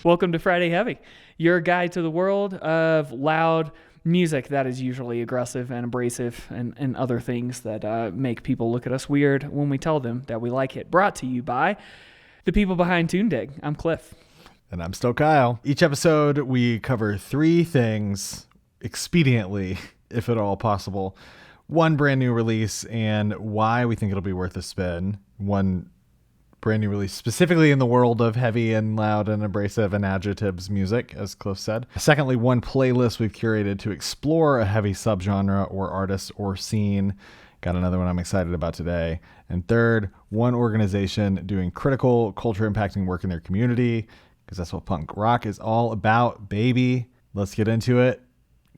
Welcome to Friday Heavy, your guide to the world of loud music that is usually aggressive and abrasive and other things that make people look at us weird when we tell them that we like it. Brought to you by the people behind TuneDig. I'm Cliff. And I'm still Kyle. Each episode, we cover 3 things expediently, if at all possible. One brand new release and why we think it'll be worth a spin. One brand new release specifically in the world of heavy and loud and abrasive and adjectives music, as Cliff said. Secondly, one playlist we've curated to explore a heavy subgenre or artist or scene. Got another one I'm excited about today. And third, one organization doing critical culture impacting work in their community, because that's what punk rock is all about, baby. Let's get into it.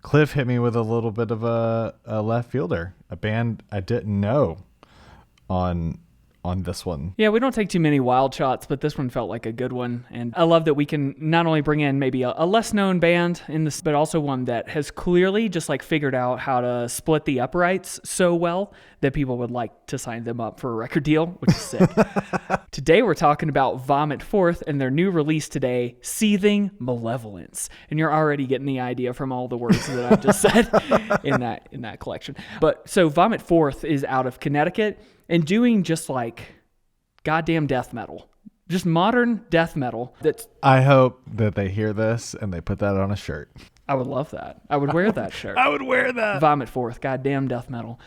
Cliff hit me with a little bit of a left fielder, a band I didn't know on this one. Yeah, we don't take too many wild shots, but this one felt like a good one. And I love that we can not only bring in maybe a less known band in this, but also one that has clearly just like figured out how to split the uprights so well that people would like to sign them up for a record deal, which is sick. Today we're talking about Vomit Forth and their new release today, Seething Malevolence. And you're already getting the idea from all the words that I've just said in that collection. But so Vomit Forth is out of Connecticut and doing just like goddamn death metal. Just modern death metal. I hope that they hear this and they put that on a shirt. I would love that. I would wear that shirt. I would wear that. Vomit Forth, goddamn death metal.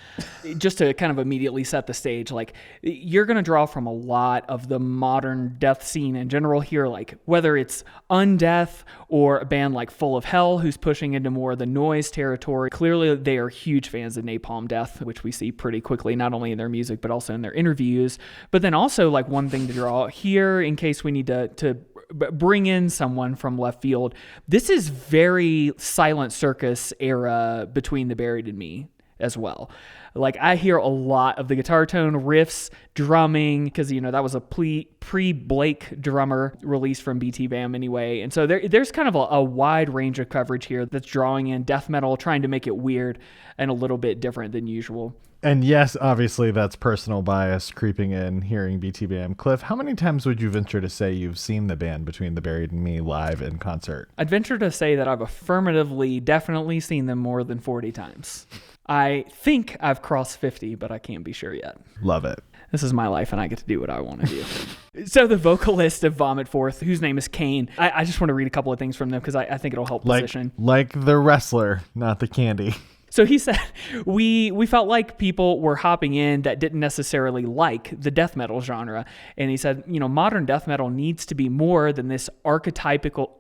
Just to kind of immediately set the stage, like you're going to draw from a lot of the modern death scene in general here, like whether it's Undeath or a band like Full of Hell, who's pushing into more of the noise territory. Clearly, they are huge fans of Napalm Death, which we see pretty quickly, not only in their music, but also in their interviews. But then also like one thing to draw here in case we need to bring in someone from left field. This is very Silent Circus era Between the Buried and Me as well. Like I hear a lot of the guitar tone, riffs, drumming, because that was a pre-Blake drummer release from BT Bam anyway. And so there's kind of a wide range of coverage here that's drawing in death metal, trying to make it weird and a little bit different than usual. And yes, obviously that's personal bias creeping in, hearing BT Bam. Cliff, how many times would you venture to say you've seen the band Between the Buried and Me live in concert? I'd venture to say that I've affirmatively definitely seen them more than 40 times. I think I've crossed 50, but I can't be sure yet. Love it. This is my life, and I get to do what I want to do. So the vocalist of Vomit Forth, whose name is Kane, I just want to read a couple of things from them because I think it'll help position. Like the wrestler, not the candy. So he said, we felt like people were hopping in that didn't necessarily like the death metal genre. And he said, modern death metal needs to be more than this archetypical,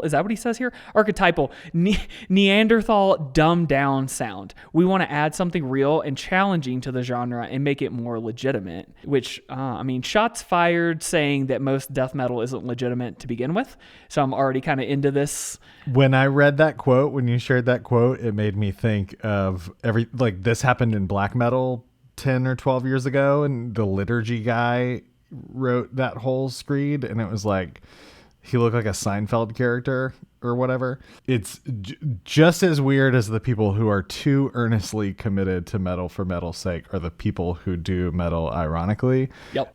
is that what he says here? Archetypal, Neanderthal dumbed down sound. We want to add something real and challenging to the genre and make it more legitimate, which, shots fired saying that most death metal isn't legitimate to begin with. So I'm already kind of into this. When I read that quote, when you shared that quote, it made me think of this happened in black metal 10 or 12 years ago, and the Liturgy guy wrote that whole screed, and it was like he looked like a Seinfeld character or whatever. It's just as weird as the people who are too earnestly committed to metal for metal's sake are the people who do metal ironically. Yep.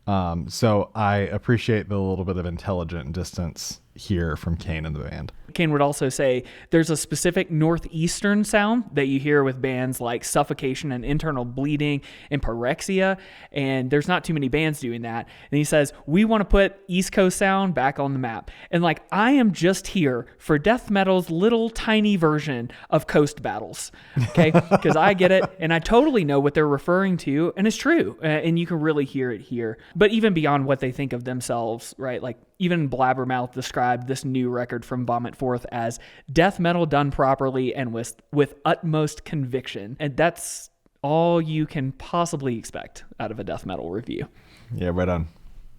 So I appreciate the little bit of intelligent distance here from Kane and the band. Kane would also say there's a specific northeastern sound that you hear with bands like Suffocation and Internal Bleeding and Pyrexia, and there's not too many bands doing that. And he says, we want to put East Coast sound back on the map. And I am just here for death metal's little tiny version of Coast Battles, okay? Because I get it, and I totally know what they're referring to, and it's true, and you can really hear it here. But even beyond what they think of themselves, right? Like even Blabbermouth described this new record from Vomit Forth as death metal done properly and with utmost conviction. And that's all you can possibly expect out of a death metal review. Yeah, right on.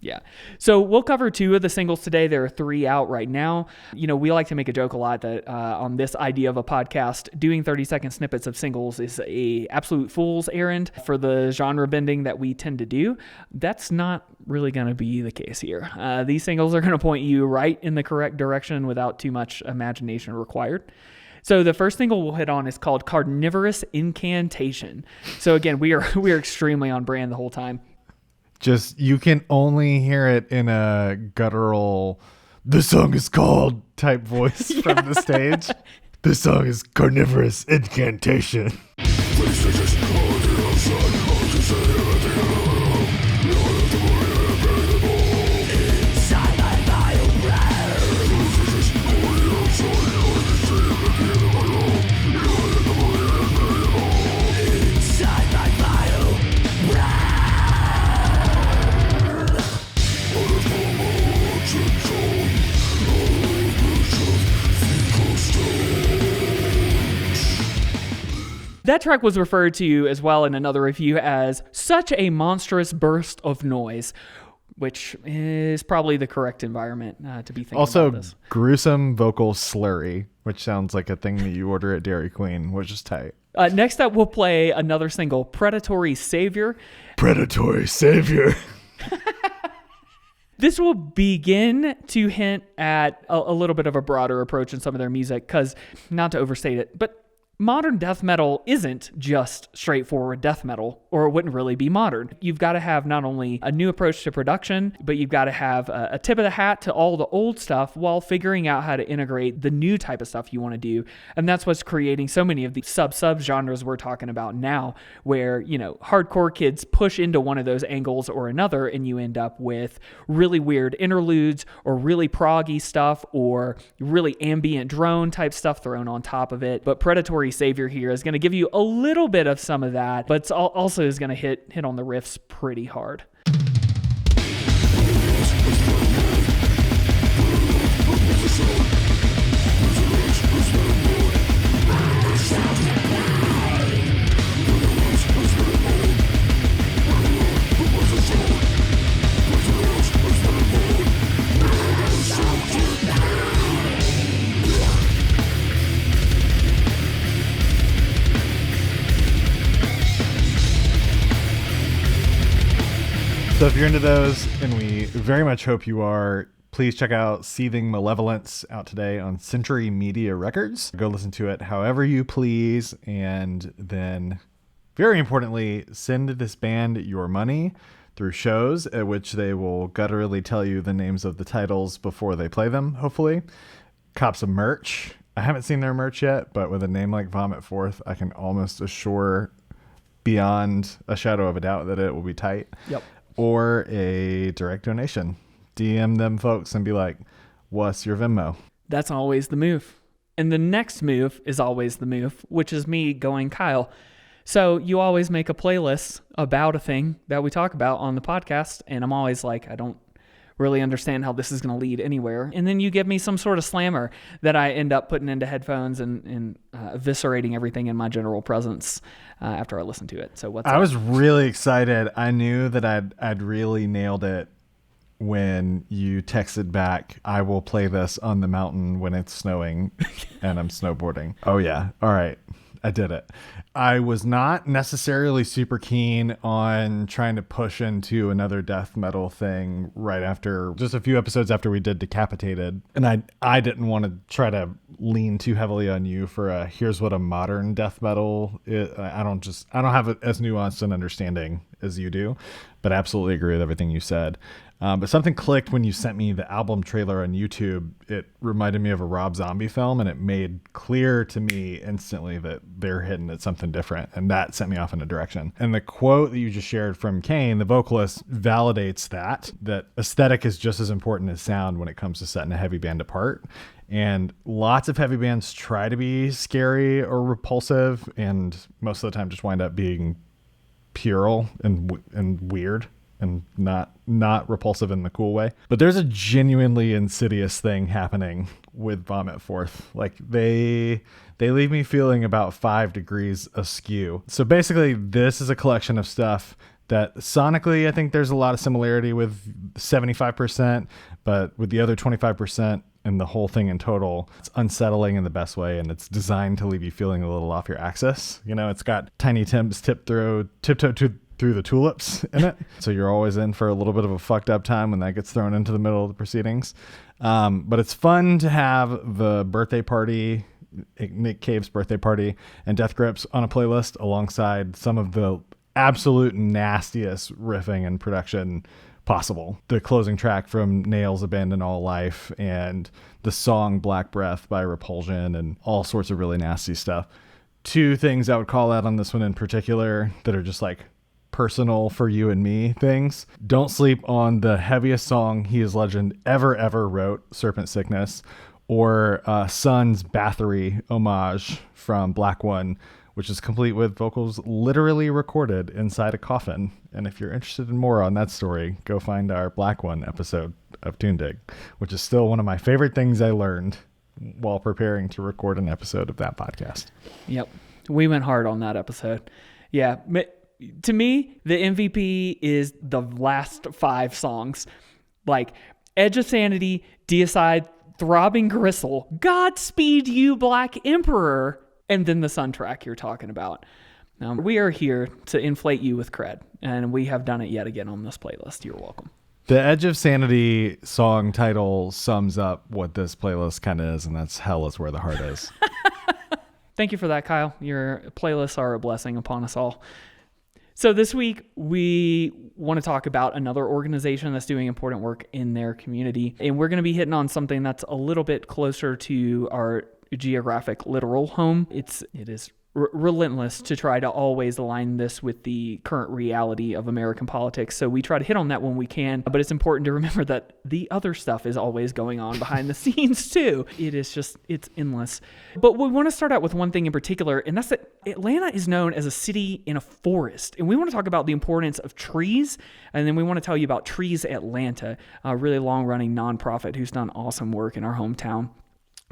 Yeah. So we'll cover 2 of the singles today. There are 3 out right now. We like to make a joke a lot that on this idea of a podcast, doing 30-second snippets of singles is a absolute fool's errand for the genre bending that we tend to do. That's not really going to be the case here. These singles are going to point you right in the correct direction without too much imagination required. So the first single we'll hit on is called Carnivorous Incantation. So again, we are extremely on brand the whole time. Just, you can only hear it in a guttural "This song is called," type voice from the stage. "This song is Carnivorous Incantation." That track was referred to as well in another review as such a monstrous burst of noise, which is probably the correct environment to be thinking Also, about this. gruesome vocal slurry, which sounds like a thing that you order at Dairy Queen, which is tight. Next up, we'll play another single, Predatory Savior. Predatory Savior. This will begin to hint at a little bit of a broader approach in some of their music, because, not to overstate it, but modern death metal isn't just straightforward death metal, or it wouldn't really be modern. You've got to have not only a new approach to production, but you've got to have a tip of the hat to all the old stuff while figuring out how to integrate the new type of stuff you want to do. And that's what's creating so many of the sub-genres we're talking about now, where, you know, hardcore kids push into one of those angles or another, and you end up with really weird interludes or really proggy stuff or really ambient drone type stuff thrown on top of it. But Predatory Savior here is going to give you a little bit of some of that, but it's also is going to hit on the riffs pretty hard. So if you're into those, and we very much hope you are, please check out Seething Malevolence, out today on Century Media Records. Go listen to it however you please, and then, very importantly, send this band your money through shows at which they will gutturally tell you the names of the titles before they play them, hopefully. Cop some merch. I haven't seen their merch yet, but with a name like Vomit Forth, I can almost assure beyond a shadow of a doubt that it will be tight. Yep. Or a direct donation. DM them folks and be like, "What's your Venmo?" That's always the move. And the next move is always the move, which is me going, "Kyle, so you always make a playlist about a thing that we talk about on the podcast." And I'm always like, I don't really understand how this is going to lead anywhere. And then you give me some sort of slammer that I end up putting into headphones and eviscerating everything in my general presence after I listen to it. So what's I was really excited. I knew that I'd really nailed it when you texted back, "I will play this on the mountain when it's snowing and I'm snowboarding." Oh yeah. All right. I did it. I was not necessarily super keen on trying to push into another death metal thing right after, just a few episodes after we did Decapitated. And I didn't want to try to lean too heavily on you for a, here's what a modern death metal is. I don't have as nuanced an understanding as you do, but absolutely agree with everything you said. But something clicked when you sent me the album trailer on YouTube. It reminded me of a Rob Zombie film, and it made clear to me instantly that they're hitting at something different, and that sent me off in a direction. And the quote that you just shared from Kane, the vocalist, validates that aesthetic is just as important as sound when it comes to setting a heavy band apart. And lots of heavy bands try to be scary or repulsive, and most of the time just wind up being puerile and weird and not repulsive in the cool way. But there's a genuinely insidious thing happening with Vomit Forth. Like they leave me feeling about 5 degrees askew. So basically this is a collection of stuff that sonically I think there's a lot of similarity with 75%, but with the other 25% and the whole thing in total, it's unsettling in the best way, and it's designed to leave you feeling a little off your axis. You know, it's got Tiny Tim's tiptoe through the tulips in it. So you're always in for a little bit of a fucked up time when that gets thrown into the middle of the proceedings. But it's fun to have the birthday party, Nick Cave's birthday party, and Death Grips on a playlist alongside some of the absolute nastiest riffing and production possible. The closing track from Nails' Abandon All Life and the song Black Breath by Repulsion and all sorts of really nasty stuff. Two things I would call out on this one in particular that are just like personal for you and me things. Don't sleep on the heaviest song He Is Legend ever wrote, Serpent Sickness, or Sun's Bathory homage from Black One, which is complete with vocals literally recorded inside a coffin. And if you're interested in more on that story, go find our Black One episode of Toondig, which is still one of my favorite things I learned while preparing to record an episode of that podcast. Yep. We went hard on that episode. Yeah. To me, the MVP is the last 5 songs. Like Edge of Sanity, Deicide, Throbbing Gristle, Godspeed You Black Emperor, and then the Sun track you're talking about. Now, we are here to inflate you with cred, and we have done it yet again on this playlist. You're welcome. The Edge of Sanity song title sums up what this playlist kind of is, and that's Hell Is Where the Heart Is. Thank you for that, Kyle. Your playlists are a blessing upon us all. So this week, we want to talk about another organization that's doing important work in their community, and we're going to be hitting on something that's a little bit closer to our geographic literal home. It is relentless to try to always align this with the current reality of American politics. So we try to hit on that when we can, but it's important to remember that the other stuff is always going on behind the scenes too. It's endless. But we want to start out with one thing in particular, and that's that Atlanta is known as a city in a forest. And we want to talk about the importance of trees, and then we want to tell you about Trees Atlanta, a really long-running nonprofit who's done awesome work in our hometown.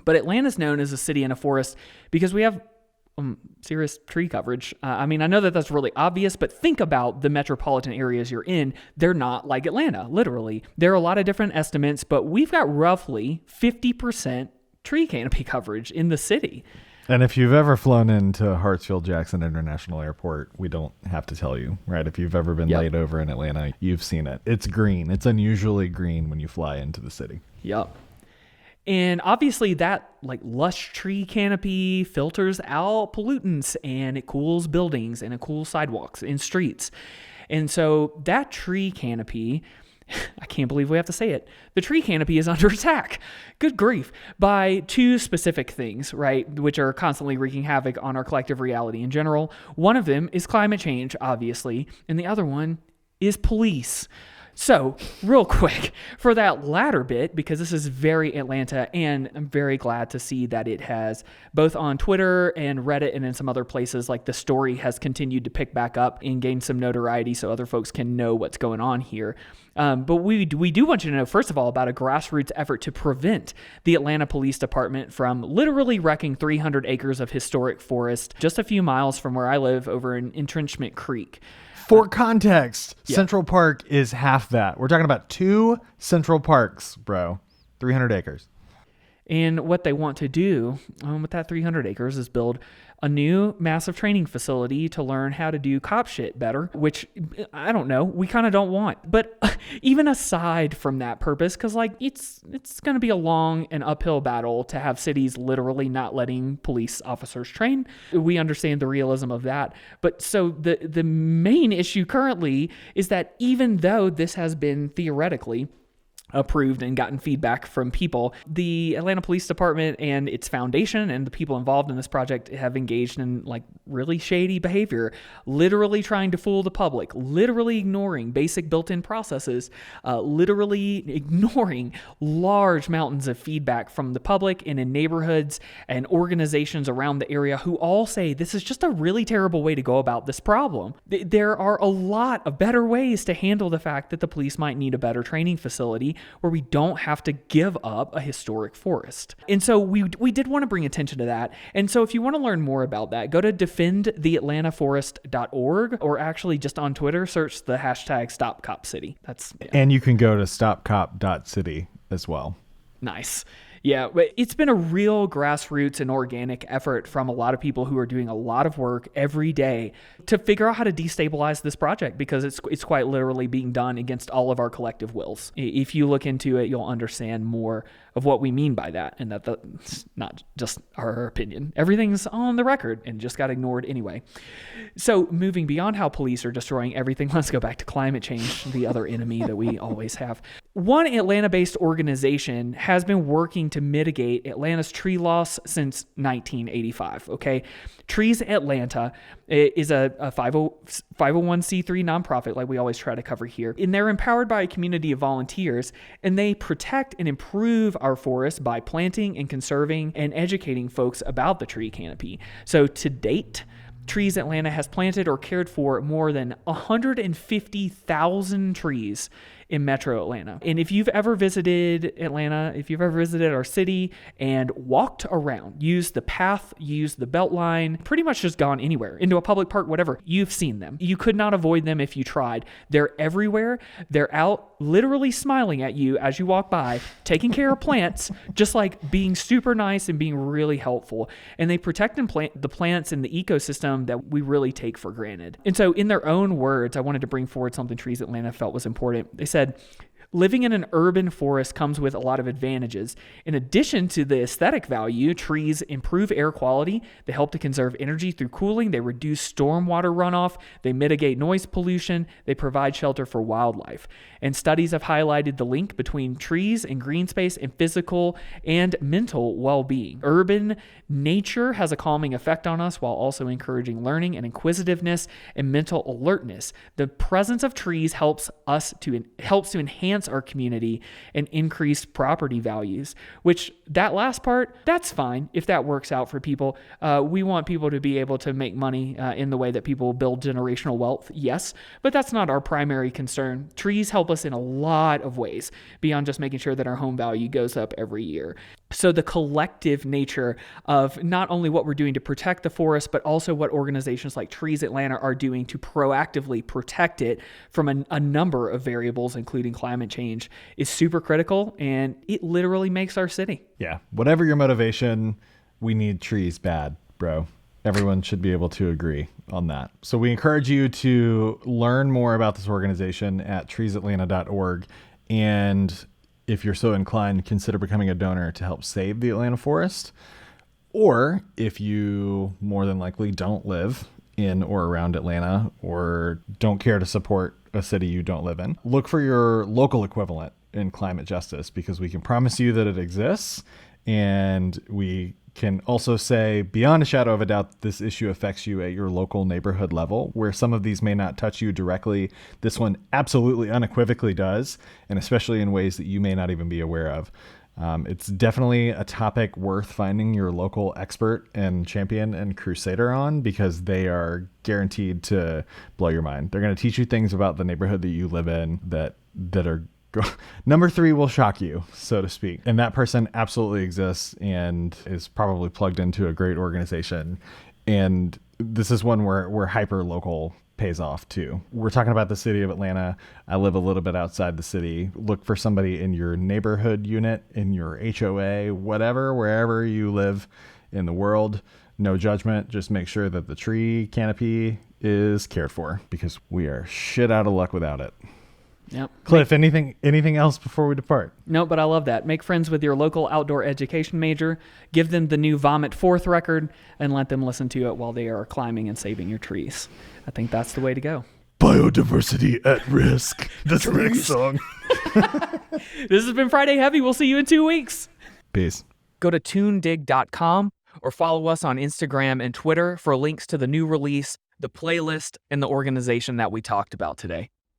But Atlanta is known as a city in a forest because we have serious tree coverage. I know that that's really obvious, but think about the metropolitan areas you're in. They're not like Atlanta, literally. There are a lot of different estimates, but we've got roughly 50% tree canopy coverage in the city. And if you've ever flown into Hartsfield-Jackson International Airport, we don't have to tell you, right? If you've ever been laid over in Atlanta, you've seen it. It's green. It's unusually green when you fly into the city. Yep. And obviously that lush tree canopy filters out pollutants, and it cools buildings, and it cools sidewalks and streets. And so that tree canopy, I can't believe we have to say it, the tree canopy is under attack, good grief, by 2 specific things, right, which are constantly wreaking havoc on our collective reality in general. One of them is climate change, obviously, and the other one is police. So, real quick, for that latter bit, because this is very Atlanta, and I'm very glad to see that it has, both on Twitter and Reddit and in some other places, the story has continued to pick back up and gain some notoriety so other folks can know what's going on here. But we do want you to know, first of all, about a grassroots effort to prevent the Atlanta Police Department from literally wrecking 300 acres of historic forest just a few miles from where I live over in Entrenchment Creek. For context, Central Park is half that. We're talking about 2 Central Parks, bro. 300 acres. And what they want to do with that 300 acres is build a new massive training facility to learn how to do cop shit better, which, I don't know, we kind of don't want. But even aside from that purpose, because it's going to be a long and uphill battle to have cities literally not letting police officers train. We understand the realism of that. But so the main issue currently is that even though this has been theoretically approved and gotten feedback from people, the Atlanta Police Department and its foundation and the people involved in this project have engaged in really shady behavior, literally trying to fool the public, literally ignoring basic built-in processes, literally ignoring large mountains of feedback from the public and in neighborhoods and organizations around the area who all say this is just a really terrible way to go about this problem. There are a lot of better ways to handle the fact that the police might need a better training facility where we don't have to give up a historic forest. And so we did want to bring attention to that. And so if you want to learn more about that, go to defendtheatlantaforest.org, or actually just on Twitter, search the hashtag StopCopCity. And you can go to stopcop.city as well. Nice. Yeah, but it's been a real grassroots and organic effort from a lot of people who are doing a lot of work every day to figure out how to destabilize this project, because it's quite literally being done against all of our collective wills. If you look into it, you'll understand more of what we mean by that, and that's not just our opinion. Everything's on the record and just got ignored anyway. So moving beyond how police are destroying everything, let's go back to climate change, the other enemy that we always have. One Atlanta-based organization has been working to mitigate Atlanta's tree loss since 1985, okay? Trees Atlanta is a 501c3 nonprofit, like we always try to cover here. And they're empowered by a community of volunteers, and they protect and improve our forests by planting and conserving and educating folks about the tree canopy. So to date, Trees Atlanta has planted or cared for more than 150,000 trees in Metro Atlanta. And if you've ever visited Atlanta, if you've ever visited our city and walked around, used the path, used the Beltline, pretty much just gone anywhere, into a public park, whatever, you've seen them. You could not avoid them if you tried. They're everywhere. They're out literally smiling at you as you walk by, taking care of plants, just like being super nice and being really helpful. And they protect and plant the plants in the ecosystem that we really take for granted. And so in their own words, I wanted to bring forward something Trees Atlanta felt was important. They said, living in an urban forest comes with a lot of advantages. In addition to the aesthetic value, trees improve air quality. They help to conserve energy through cooling. They reduce stormwater runoff. They mitigate noise pollution. They provide shelter for wildlife. And studies have highlighted the link between trees and green space and physical and mental well-being. Urban nature has a calming effect on us while also encouraging learning and inquisitiveness and mental alertness. The presence of trees helps to enhance our community and increase property values, which that last part, that's fine if that works out for people. We want people to be able to make money in the way that people build generational wealth, yes, but that's not our primary concern. Trees help us in a lot of ways beyond just making sure that our home value goes up every year. So the collective nature of not only what we're doing to protect the forest, but also what organizations like Trees Atlanta are doing to proactively protect it from a number of variables, including climate change, is super critical, and it literally makes our city. Yeah. Whatever your motivation, we need trees bad, bro. Everyone should be able to agree on that. So we encourage you to learn more about this organization at treesatlanta.org. And if you're so inclined, consider becoming a donor to help save the Atlanta forest. Or if you more than likely don't live in or around Atlanta or don't care to support a city you don't live in, look for your local equivalent in climate justice, because we can promise you that it exists. And we can also say beyond a shadow of a doubt, this issue affects you at your local neighborhood level, where some of these may not touch you directly. This one absolutely unequivocally does, and especially in ways that you may not even be aware of. It's definitely a topic worth finding your local expert and champion and crusader on, because they are guaranteed to blow your mind. They're going to teach you things about the neighborhood that you live in that are number 3 will shock you, so to speak. And that person absolutely exists and is probably plugged into a great organization. And this is one where hyper local pays off too. We're talking about the city of Atlanta. I live a little bit outside the city. Look for somebody in your neighborhood unit, in your HOA, whatever, wherever you live in the world. No judgment. Just make sure that the tree canopy is cared for, because we are shit out of luck without it. Yep. Cliff, anything else before we depart? No, but I love that. Make friends with your local outdoor education major, give them the new Vomit 4th record, and let them listen to it while they are climbing and saving your trees. I think that's the way to go. Biodiversity at risk. That's the next song. This has been Friday Heavy. We'll see you in 2 weeks. Peace. Go to toondig.com or follow us on Instagram and Twitter for links to the new release, the playlist, and the organization that we talked about today.